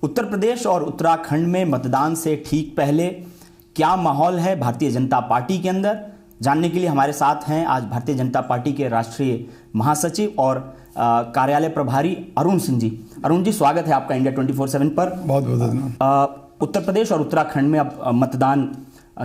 उत्तर प्रदेश और उत्तराखंड में मतदान से ठीक पहले क्या माहौल है भारतीय जनता पार्टी के अंदर, जानने के लिए हमारे साथ हैं आज भारतीय जनता पार्टी के राष्ट्रीय महासचिव और कार्यालय प्रभारी अरुण सिंह जी। अरुण जी, स्वागत है आपका इंडिया 24/7 पर। बहुत बहुत धन्यवाद। उत्तर प्रदेश और उत्तराखंड में अब मतदान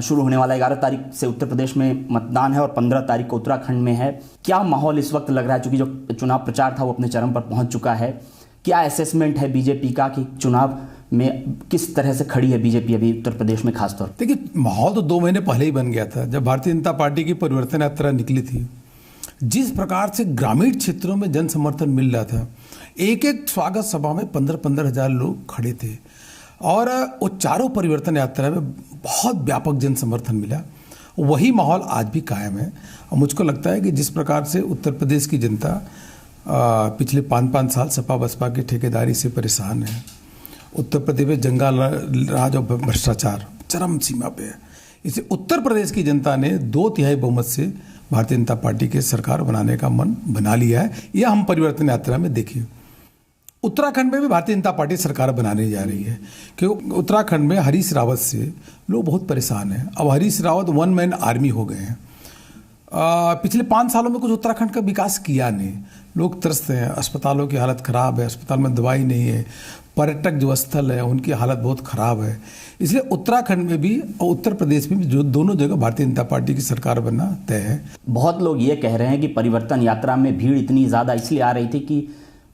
शुरू होने वाला है। 11 तारीख से उत्तर प्रदेश में मतदान है और 15 तारीख को उत्तराखंड में है। क्या माहौल इस वक्त लग रहा है, चूंकि जो चुनाव प्रचार था वो अपने चरम पर पहुंच चुका है? क्या असेसमेंट है बीजेपी का कि चुनाव में किस तरह से खड़ी है बीजेपी अभी उत्तर प्रदेश में खासतौर? देखिए, माहौल तो 2 महीने पहले ही बन गया था जब भारतीय जनता पार्टी की परिवर्तन यात्रा निकली थी। जिस प्रकार से ग्रामीण क्षेत्रों में जन समर्थन मिल रहा था, एक एक स्वागत सभा में 15-15 हजार लोग खड़े थे और वो चारों परिवर्तन यात्रा में बहुत व्यापक जन समर्थन मिला। वही माहौल आज भी कायम है और मुझको लगता है कि जिस प्रकार से उत्तर प्रदेश की जनता पिछले 5-5 साल सपा बसपा की ठेकेदारी से परेशान है, उत्तर प्रदेश में जंगल राज और भ्रष्टाचार चरम सीमा पे है, इसे उत्तर प्रदेश की जनता ने 2/3 बहुमत से भारतीय जनता पार्टी के सरकार बनाने का मन बना लिया है। यह हम परिवर्तन यात्रा में देखिए। उत्तराखंड में भी भारतीय जनता पार्टी सरकार बनाने जा रही है क्योंकि उत्तराखंड में हरीश रावत से लोग बहुत परेशान हैं। अब हरीश रावत 1 मैन आर्मी हो गए हैं। पिछले 5 सालों में कुछ उत्तराखंड का विकास किया नहीं, लोग तरसते हैं, अस्पतालों की हालत ख़राब है, अस्पताल में दवाई नहीं है, पर्यटक जो स्थल है उनकी हालत बहुत ख़राब है। इसलिए उत्तराखंड में भी और उत्तर प्रदेश में भी जो दोनों जगह भारतीय जनता पार्टी की सरकार बनना तय है। बहुत लोग ये कह रहे हैं कि परिवर्तन यात्रा में भीड़ इतनी ज़्यादा इसलिए आ रही थी कि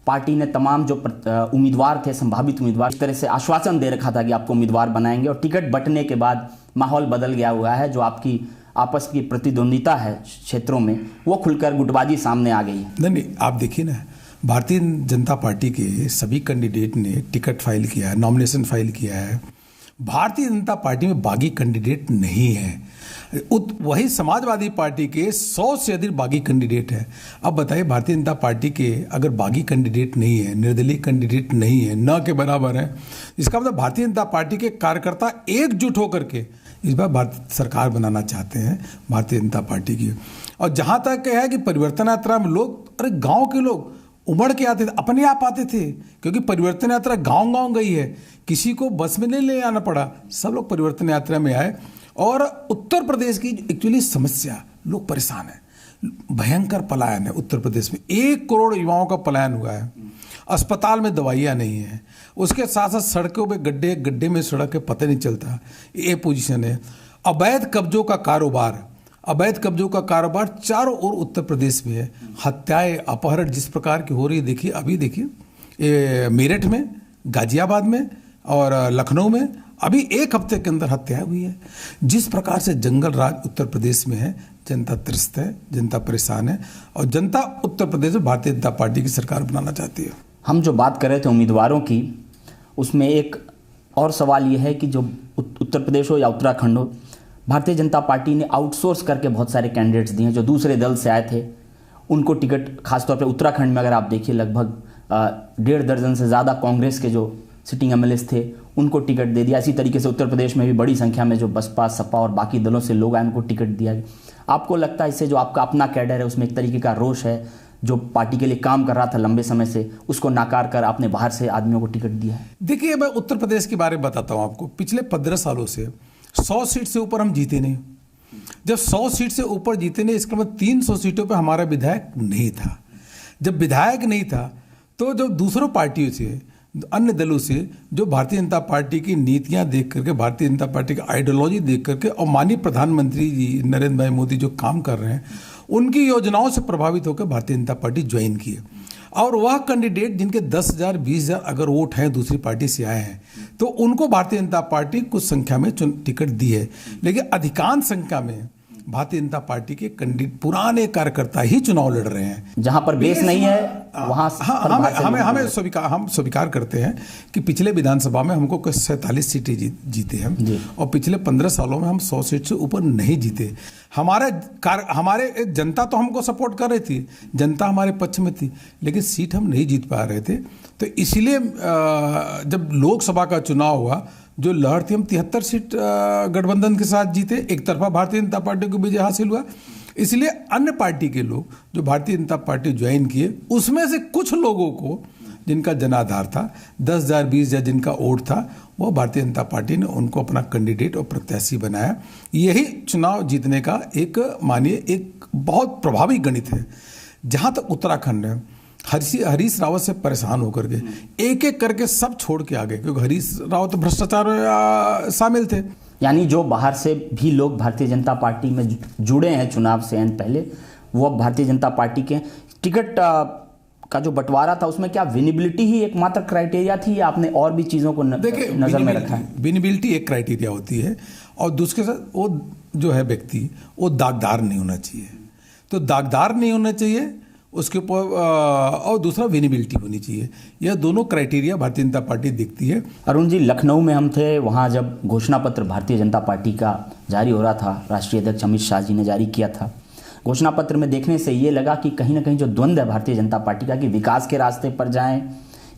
पार्टी ने तमाम जो उम्मीदवार थे, संभावित उम्मीदवार, इस तरह से आश्वासन दे रखा था कि आपको उम्मीदवार बनाएंगे और टिकट बंटने के बाद माहौल बदल गया हुआ है। जो आपकी आपस की प्रतिद्वंदिता है क्षेत्रों में, वो खुलकर गुटबाजी सामने आ गई है। नहीं, आप देखिए ना, भारतीय जनता पार्टी के सभी कैंडिडेट ने टिकट फाइल किया है, नॉमिनेशन फाइल किया है। भारतीय जनता पार्टी में बागी कैंडिडेट नहीं है। वही समाजवादी पार्टी के 100 से अधिक बागी कैंडिडेट है। अब बताइए, भारतीय जनता पार्टी के अगर बागी कैंडिडेट नहीं है, निर्दलीय कैंडिडेट नहीं है, न के बराबर है, इसका मतलब भारतीय जनता पार्टी के कार्यकर्ता एकजुट होकर के इस बार भारत सरकार बनाना चाहते हैं भारतीय जनता पार्टी की। और जहाँ तक है कि परिवर्तन यात्रा में लोग, अरे गाँव के लोग उमड़ के आते थे, अपने आप आते थे, क्योंकि परिवर्तन यात्रा गांव-गांव गई है, किसी को बस में नहीं ले आना पड़ा, सब लोग परिवर्तन यात्रा में आए। और उत्तर प्रदेश की एक्चुअली समस्या, लोग परेशान हैं, भयंकर पलायन है उत्तर प्रदेश में। 1 करोड़ युवाओं का पलायन हुआ है, अस्पताल में दवाइयाँ नहीं है, उसके साथ साथ सड़कों पे गड्ढे में सड़क के पता नहीं चलता, ये पोजीशन है। अवैध कब्जों का कारोबार चारों ओर उत्तर प्रदेश में है। हत्याएं, अपहरण जिस प्रकार की हो रही है, देखिए अभी देखिए मेरठ में, गाजियाबाद में और लखनऊ में अभी 1 हफ्ते के अंदर हत्या हुई है। जिस प्रकार से जंगल राज उत्तर प्रदेश में है, जनता त्रस्त है, जनता परेशान है और जनता उत्तर प्रदेश में भारतीय जनता पार्टी की सरकार बनाना चाहती है। हम जो बात कर रहे थे उम्मीदवारों की, उसमें एक और सवाल ये है कि जो उत्तर प्रदेश हो या उत्तराखंड हो, भारतीय जनता पार्टी ने आउटसोर्स करके बहुत सारे कैंडिडेट्स दिए हैं जो दूसरे दल से आए थे, उनको टिकट, खासतौर पे उत्तराखंड में अगर आप देखिए लगभग 1.5 दर्जन से ज़्यादा कांग्रेस के जो सिटिंग एमएलएस थे उनको टिकट दे दिया। इसी तरीके से उत्तर प्रदेश में भी बड़ी संख्या में जो बसपा, सपा और बाकी दलों से लोग आए उनको टिकट दिया गया। आपको लगता है इससे जो आपका अपना कैडर है उसमें एक तरीके का रोष है, जो पार्टी के लिए काम कर रहा था लंबे समय से, उसको नाकार कर आपने बाहर से आदमियों को टिकट दिया है? देखिए, मैं उत्तर प्रदेश के बारे में बताता हूँ आपको। पिछले 15 सालों से 100 सीट से ऊपर हम जीते नहीं। जब 100 सीट से ऊपर जीते नहीं, इसका मतलब 300 सीटों पर हमारा विधायक नहीं था। जब विधायक नहीं था तो जो दूसरों पार्टियों से, अन्य दलों से जो भारतीय जनता पार्टी की नीतियां देख करके, भारतीय जनता पार्टी की आइडियोलॉजी देख करके और माननीय प्रधानमंत्री जी नरेंद्र भाई मोदी जो काम कर रहे हैं, उनकी योजनाओं से प्रभावित होकर भारतीय जनता पार्टी ज्वाइन की है। और वह कैंडिडेट जिनके 10,000 20,000 अगर वोट हैं, दूसरी पार्टी से आए हैं, तो उनको भारतीय जनता पार्टी कुछ संख्या में टिकट दी है। लेकिन अधिकांश संख्या में भारतीय जनता पार्टी के पुराने कार्यकर्ता ही चुनाव लड़ रहे हैं। जहां पर बेस नहीं है वहां हम स्वीकार करते हैं कि पिछले विधानसभा में हमको 47 सीटें जीते हम, और पिछले 15 सालों में हम 100 सीट से ऊपर नहीं जीते। हमारे जनता तो हमको सपोर्ट कर रही थी, जनता हमारे पक्ष में थी, लेकिन सीट हम नहीं जीत पा रहे थे। तो इसलिए जब लोकसभा का चुनाव हुआ, जो लहर थी, हम 73 सीट गठबंधन के साथ जीते, एक तरफा भारतीय जनता पार्टी को विजय हासिल हुआ। इसलिए अन्य पार्टी के लोग जो भारतीय जनता पार्टी ज्वाइन किए, उसमें से कुछ लोगों को जिनका जनाधार था, 10,000 20,000 जिनका वोट था, वो भारतीय जनता पार्टी ने उनको अपना कैंडिडेट और प्रत्याशी बनाया। यही चुनाव जीतने का एक मानिए एक बहुत प्रभावी गणित है। जहाँ तक उत्तराखंड है, हरीश रावत से परेशान होकर के एक एक करके सब छोड़ के आ गए, क्योंकि हरीश रावत तो भ्रष्टाचार शामिल थे। यानी जो बाहर से भी लोग भारतीय जनता पार्टी में जुड़े हैं चुनाव से एंड पहले, वो अब भारतीय जनता पार्टी के टिकट का जो बंटवारा था उसमें क्या विनिबिलिटी ही एकमात्र क्राइटेरिया थी या आपने और भी चीज़ों को नज़र में रखा है? विनिबिलिटी एक क्राइटेरिया होती है, और दूसरे साथ वो जो है व्यक्ति वो दागदार नहीं होना चाहिए, तो दागदार नहीं होना चाहिए उसके ऊपर, और दूसरा विनिबिलिटी होनी चाहिए। यह दोनों क्राइटेरिया भारतीय जनता पार्टी देखती है। अरुण जी, लखनऊ में हम थे, वहाँ जब घोषणा पत्र भारतीय जनता पार्टी का जारी हो रहा था, राष्ट्रीय अध्यक्ष अमित शाह जी ने जारी किया था। घोषणा पत्र में देखने से ये लगा कि कहीं ना कहीं जो द्वंद्व है भारतीय जनता पार्टी का कि विकास के रास्ते पर जाएं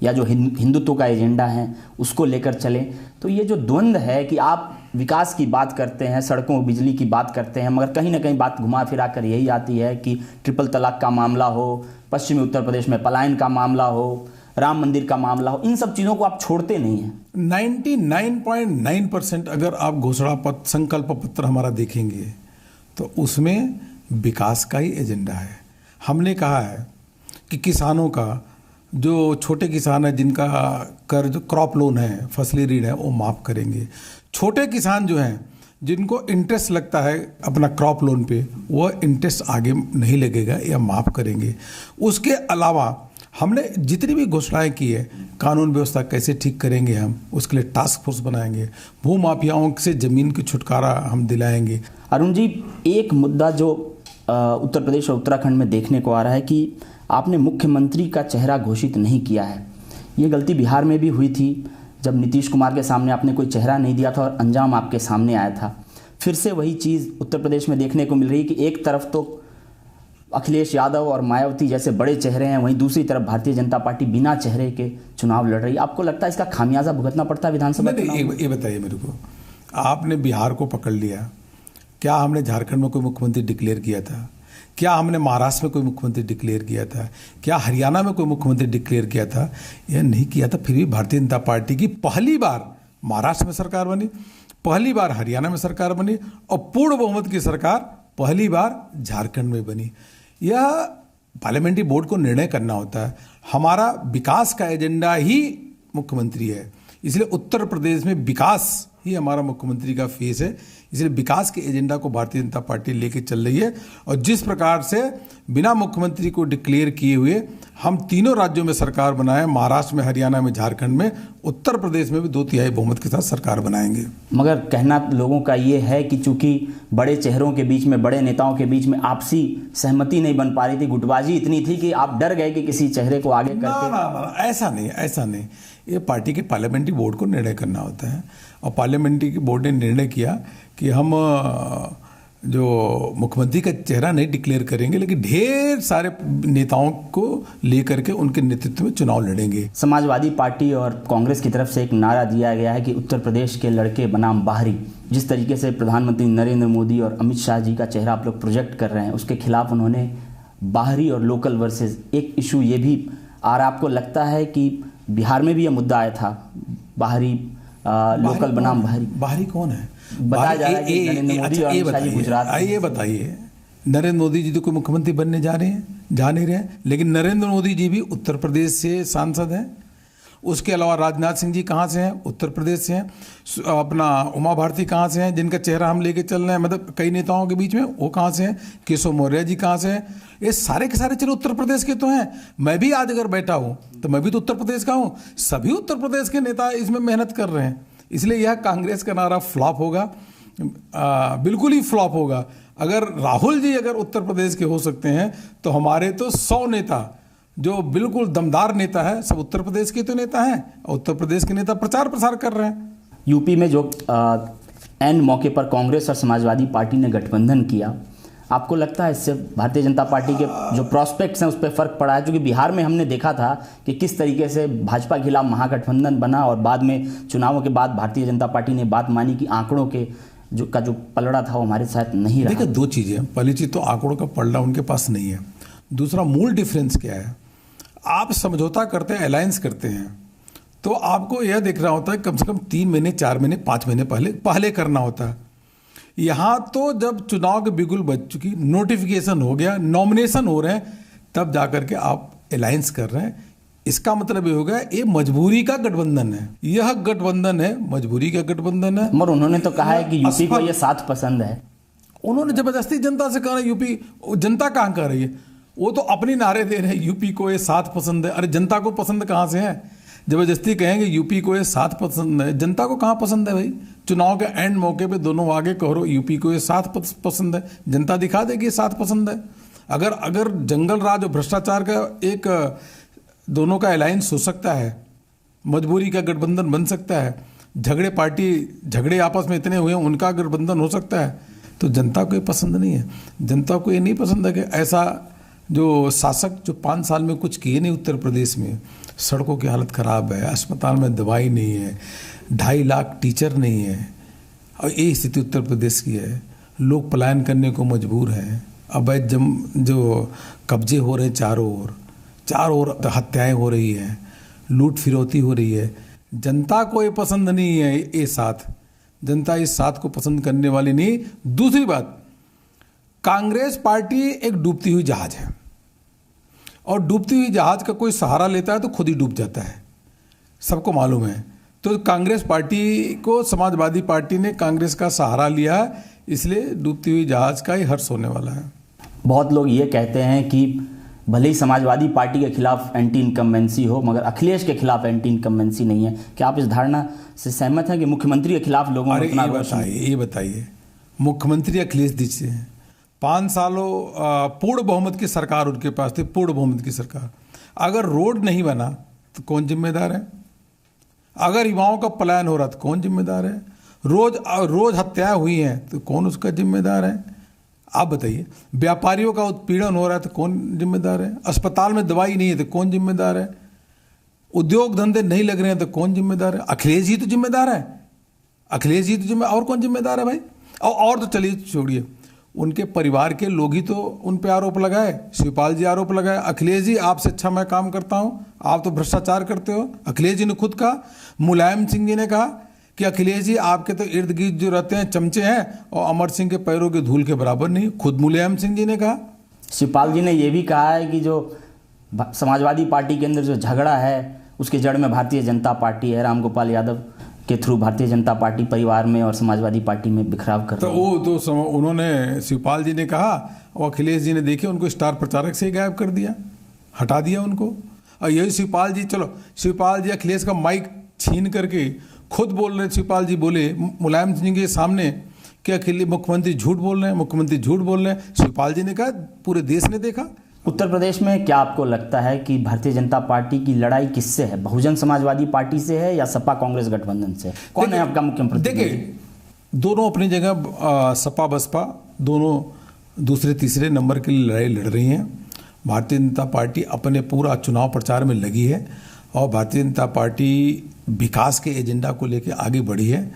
या जो हिंदुत्व का एजेंडा है उसको लेकर चलें, तो ये जो द्वंद्व है कि आप विकास की बात करते हैं, सड़कों बिजली की बात करते हैं, मगर कहीं ना कहीं बात घुमा फिरा कर यही आती है कि ट्रिपल तलाक का मामला हो, पश्चिमी उत्तर प्रदेश में पलायन का मामला हो, राम मंदिर का मामला हो, इन सब चीज़ों को आप छोड़ते नहीं हैं। 99.9% अगर आप घोषणा पत्र, संकल्प पत्र हमारा देखेंगे तो उसमें विकास का ही एजेंडा है। हमने कहा है कि किसानों का, जो छोटे किसान है जिनका कर्ज क्रॉप लोन है, फसली ऋण है, वो माफ़ करेंगे। छोटे किसान जो हैं जिनको इंटरेस्ट लगता है अपना क्रॉप लोन पे, वो इंटरेस्ट आगे नहीं लगेगा या माफ़ करेंगे। उसके अलावा हमने जितनी भी घोषणाएं की है, कानून व्यवस्था कैसे ठीक करेंगे हम, उसके लिए टास्क फोर्स बनाएंगे, भू माफियाओं से ज़मीन की छुटकारा हम दिलाएंगे। अरुण जी, एक मुद्दा जो उत्तर प्रदेश और उत्तराखंड में देखने को आ रहा है कि आपने मुख्यमंत्री का चेहरा घोषित नहीं किया है। ये गलती बिहार में भी हुई थी, जब नीतीश कुमार के सामने आपने कोई चेहरा नहीं दिया था और अंजाम आपके सामने आया था। फिर से वही चीज़ उत्तर प्रदेश में देखने को मिल रही है कि एक तरफ तो अखिलेश यादव और मायावती जैसे बड़े चेहरे हैं, वहीं दूसरी तरफ भारतीय जनता पार्टी बिना चेहरे के चुनाव लड़ रही है। आपको लगता है इसका खामियाजा भुगतना पड़ता है विधानसभा चुनाव? ये बताइए मेरे को, आपने बिहार को पकड़ लिया, क्या हमने झारखंड में कोई मुख्यमंत्री डिक्लेयर किया था? क्या हमने महाराष्ट्र में कोई मुख्यमंत्री डिक्लेयर किया था? क्या हरियाणा में कोई मुख्यमंत्री डिक्लेयर किया था? यह नहीं किया था। फिर भी भारतीय जनता पार्टी की पहली बार महाराष्ट्र में सरकार बनी, पहली बार हरियाणा में सरकार बनी, और पूर्ण बहुमत की सरकार पहली बार झारखंड में बनी। यह पार्लियामेंट्री बोर्ड को निर्णय करना होता है। हमारा विकास का एजेंडा ही मुख्यमंत्री है, इसलिए उत्तर प्रदेश में विकास ही हमारा मुख्यमंत्री का फेस है। इसलिए विकास के एजेंडा को भारतीय जनता पार्टी लेके चल रही है, और जिस प्रकार से बिना मुख्यमंत्री को डिक्लेयर किए हुए हम तीनों राज्यों में सरकार बनाए, महाराष्ट्र में, हरियाणा में, झारखंड में, उत्तर प्रदेश में भी 2/3 बहुमत के साथ सरकार बनाएंगे। मगर कहना लोगों का ये है कि चूंकि बड़े चेहरों के बीच में, बड़े नेताओं के बीच में आपसी सहमति नहीं बन पा रही थी, गुटबाजी इतनी थी कि आप डर गए कि किसी चेहरे को आगे करके। ना, ऐसा नहीं। ये पार्टी के पार्लियामेंट्री बोर्ड को निर्णय करना होता है, और पार्लियामेंट्री बोर्ड ने निर्णय किया कि हम जो मुख्यमंत्री का चेहरा नहीं डिक्लेयर करेंगे, लेकिन ढेर सारे नेताओं को लेकर के उनके नेतृत्व में चुनाव लड़ेंगे। समाजवादी पार्टी और कांग्रेस की तरफ से एक नारा दिया गया है कि उत्तर प्रदेश के लड़के बनाम बाहरी। जिस तरीके से प्रधानमंत्री नरेंद्र मोदी और अमित शाह जी का चेहरा आप लोग प्रोजेक्ट कर रहे हैं, उसके खिलाफ उन्होंने बाहरी और लोकल वर्सेस एक इशू ये भी आ रहा। आपको लगता है कि बिहार में भी यह मुद्दा आया था, बाहरी लोकल बनाम बाहरी? बाहरी कौन है? बताया जा रहा है कि नरेंद्र मोदी और अमित शाह जी गुजरात। ये बताइए, नरेंद्र मोदी जी तो कोई मुख्यमंत्री बनने जा नहीं रहे, लेकिन नरेंद्र मोदी जी भी उत्तर प्रदेश से सांसद हैं। उसके अलावा राजनाथ सिंह जी कहाँ से हैं? उत्तर प्रदेश से हैं। अपना उमा भारती कहाँ से हैं, जिनका चेहरा हम लेके चल रहे हैं, मतलब कई नेताओं के बीच में, वो कहाँ से हैं? केशव मौर्य जी कहाँ से हैं? ये सारे के सारे चलो उत्तर प्रदेश के तो हैं। मैं भी आज अगर बैठा हूँ तो मैं भी तो उत्तर प्रदेश का हूँ। सभी उत्तर प्रदेश के नेता इसमें मेहनत कर रहे हैं, इसलिए यह कांग्रेस का नारा फ्लॉप होगा, बिल्कुल ही फ्लॉप होगा। अगर राहुल जी अगर उत्तर प्रदेश के हो सकते हैं, तो हमारे तो 100 नेता जो बिल्कुल दमदार नेता है, सब उत्तर प्रदेश के तो नेता हैं, और उत्तर प्रदेश के नेता प्रचार प्रसार कर रहे हैं। यूपी में जो एन मौके पर कांग्रेस और समाजवादी पार्टी ने गठबंधन किया, आपको लगता है इससे भारतीय जनता पार्टी के जो प्रॉस्पेक्ट्स हैं उस पर फर्क पड़ा है? क्योंकि बिहार में हमने देखा था कि किस तरीके से भाजपा के खिलाफ महागठबंधन बना, और बाद में चुनावों के बाद भारतीय जनता पार्टी ने बात मानी कि आंकड़ों के जो पलड़ा था वो हमारे साथ नहीं रहा। देखिए, दो चीज़ें, पहली चीज़ तो आंकड़ों का पलड़ा उनके पास नहीं है, दूसरा मूल डिफरेंस क्या है? आप समझौता करते हैं, अलायंस करते हैं, तो आपको यह देखना होता है कम से कम 3 महीने, 4 महीने, 5 महीने पहले करना होता है। यहाँ तो जब चुनाव की बिगुल बज चुकी, नोटिफिकेशन हो गया, नॉमिनेशन हो रहे हैं, तब जाकर के आप अलायंस कर रहे हैं। इसका मतलब ये हो गया ये मजबूरी का गठबंधन है, यह गठबंधन है, मजबूरी का गठबंधन है। मगर उन्होंने तो कहा है कि यूपी को ये साथ पसंद है। उन्होंने जबरदस्ती जनता से कहा यूपी, जनता कहाँ कह रही है, वो तो अपनी नारे दे रहे हैं यूपी को ये साथ पसंद है। अरे जनता को पसंद कहाँ से है? जबरदस्ती कहेंगे यूपी को ये साथ पसंद है, जनता को कहाँ पसंद है भाई? चुनाव के एंड मौके पे दोनों आगे कहो यूपी को ये साथ पसंद है, जनता दिखा देगी ये साथ पसंद है। अगर जंगल राज और भ्रष्टाचार का एक दोनों का अलायंस हो सकता है, मजबूरी का गठबंधन बन सकता है, झगड़े आपस में इतने हुए हैं उनका गठबंधन हो सकता है, तो जनता को ये पसंद नहीं है। जनता को ये नहीं पसंद है कि ऐसा जो शासक जो 5 साल में कुछ किए नहीं उत्तर प्रदेश में, सड़कों की हालत ख़राब है, अस्पताल में दवाई नहीं है, 2.5 लाख टीचर नहीं है, और ये स्थिति उत्तर प्रदेश की है। लोग पलायन करने को मजबूर हैं, अवैध जो कब्जे हो रहे हैं चारों ओर हत्याएं हो रही हैं, लूट फिरौती हो रही है। जनता को ये पसंद नहीं है ये साथ, जनता इस साथ को पसंद करने वाली नहीं। दूसरी बात, कांग्रेस पार्टी एक डूबती हुई जहाज है, और डूबती हुई जहाज का कोई सहारा लेता है तो खुद ही डूब जाता है, सबको मालूम है। तो कांग्रेस पार्टी को समाजवादी पार्टी ने कांग्रेस का सहारा लिया है, इसलिए डूबती हुई जहाज का ही हर्ष होने वाला है। बहुत लोग ये कहते हैं कि भले ही समाजवादी पार्टी के खिलाफ एंटी इनकम्बेंसी हो, मगर अखिलेश के खिलाफ एंटी इनकम्बेंसी नहीं है। क्या आप इस धारणा से सहमत हैं कि मुख्यमंत्री के खिलाफ लोगों ने अपना ये बताइए, मुख्यमंत्री अखिलेश दीजिए, 5 सालों पूर्ण बहुमत की सरकार उनके पास थी, पूर्ण बहुमत की सरकार। अगर रोड नहीं बना तो कौन जिम्मेदार है? अगर युवाओं का पलायन हो रहा तो कौन जिम्मेदार है? रोज हत्याएं हुई हैं तो कौन उसका जिम्मेदार है? आप बताइए। व्यापारियों का उत्पीड़न हो रहा है तो कौन जिम्मेदार है? अस्पताल में दवाई नहीं है तो कौन जिम्मेदार है? उद्योग धंधे नहीं लग रहे हैं तो कौन जिम्मेदार है? अखिलेश जी तो जिम्मेदार है, अखिलेश जी तो जिम्मेदार, और कौन जिम्मेदार है भाई? और तो चलिए छोड़िए, उनके परिवार के लोग ही तो उन पे आरोप लगाए। शिवपाल जी आरोप लगाए, अखिलेश जी आपसे अच्छा मैं काम करता हूं, आप तो भ्रष्टाचार करते हो। अखिलेश जी ने खुद कहा, मुलायम सिंह जी ने कहा कि अखिलेश जी आपके तो इर्द गिर्द जो रहते हैं चमचे हैं, और अमर सिंह के पैरों की धूल के बराबर नहीं। खुद मुलायम सिंह जी ने कहा। शिवपाल जी ने यह भी कहा है कि जो समाजवादी पार्टी के अंदर जो झगड़ा है उसके जड़ में भारतीय जनता पार्टी है, रामगोपाल यादव के थ्रू भारतीय जनता पार्टी परिवार में और समाजवादी पार्टी में बिखराव कर रही है। तो उन्होंने, शिवपाल जी ने कहा, और अखिलेश जी ने देखे उनको स्टार प्रचारक से ही गायब कर दिया, हटा दिया उनको। और यही शिवपाल जी अखिलेश का माइक छीन करके खुद बोल रहे। शिवपाल जी बोले मुलायम सिंह के सामने कि अखिलेश मुख्यमंत्री झूठ बोल रहे हैं, शिवपाल जी ने कहा, पूरे देश ने देखा। उत्तर प्रदेश में क्या आपको लगता है कि भारतीय जनता पार्टी की लड़ाई किससे है? बहुजन समाजवादी पार्टी से है या सपा कांग्रेस गठबंधन से? कौन है आपका मुख्य प्रतिद्वंदी? देखिए, दोनों अपनी जगह सपा बसपा दोनों दूसरे तीसरे नंबर की लड़ाई लड़ रही हैं। भारतीय जनता पार्टी अपने पूरा चुनाव प्रचार में लगी है, और भारतीय जनता पार्टी विकास के एजेंडा को लेकर आगे बढ़ी है।